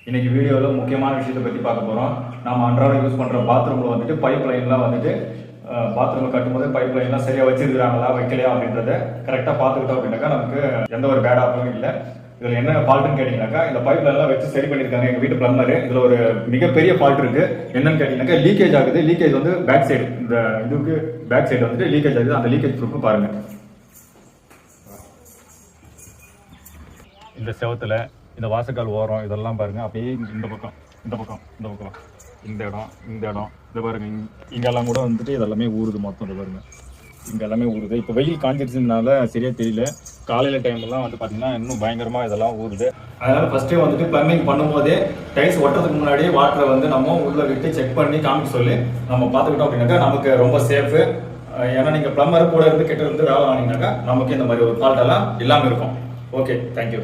இன்னைக்கு வீடியோவில் முக்கியமான விஷயத்தை பற்றி பார்க்க போகிறோம். நம்ம அன்றாடம் யூஸ் பண்ணுற பாத்ரூமில் வந்துட்டு பைப் லைன்லாம் வந்துட்டு பாத்ரூமில் கட்டும்போது பைப் லைன்லாம் சரியாக வச்சிருக்கிறாங்களா வைக்கலையா அப்படின்றத கரெக்டாக பார்த்துக்கிட்டோம் அப்படின்னாக்கா நமக்கு எந்த ஒரு பேட் ஆப்பும் இல்லை. இதில் என்ன ஃபால்ட்டுன்னு கேட்டிங்கனாக்கா, இந்த பைப் லைன்லாம் வச்சு சரி பண்ணியிருக்காங்க எங்கள் வீட்டு பிளம்பர். இதில் ஒரு மிகப்பெரிய ஃபால்ட் இருக்குது. என்னன்னு கேட்டிங்கனாக்கா, லீக்கேஜ் ஆகுது. லீக்கேஜ் வந்து பேக் சைடு, இந்த இதுக்கு பேக் சைடு வந்துட்டு லீக்கேஜ் ஆகுது. அந்த லீக்கேஜ் ப்ரூஃப் பாருங்கள். இந்த செவத்தில் இந்த வாசக்கால் ஓரம் இதெல்லாம் பாருங்க, அப்படியே இந்த பக்கம் இந்த இடம் இதை பாருங்க, இங்கெல்லாம் கூட வந்துட்டு இதெல்லாமே ஊறுது. மொத்தம் இதை பாருங்க, இங்க எல்லாமே ஊறுது. இப்போ வெயில் காஞ்சிருச்சுனால சரியா தெரியல. காலையில டைம்லாம் வந்து பாத்தீங்கன்னா இன்னும் பயங்கரமா இதெல்லாம் ஊறுது. அதனால ஃபர்ஸ்டே வந்துட்டு பிளம்பிங் பண்ணும்போதே டைல்ஸ் ஒட்டுறதுக்கு முன்னாடியே வாட்டரை வந்து நம்ம உள்ள விட்டு செக் பண்ணி காமிக்க சொல்லி நம்ம பார்த்துக்கிட்டோம் அப்படின்னாக்கா நமக்கு ரொம்ப சேஃபு. ஏன்னா நீங்க பிளம்பர் கூட இருந்து கிட்ட இருந்து வேலை வாங்கினாக்கா நமக்கு இந்த மாதிரி ஒரு ஃபால்ட் எல்லாம் இல்லாமல் இருக்கும். Okay, thank you.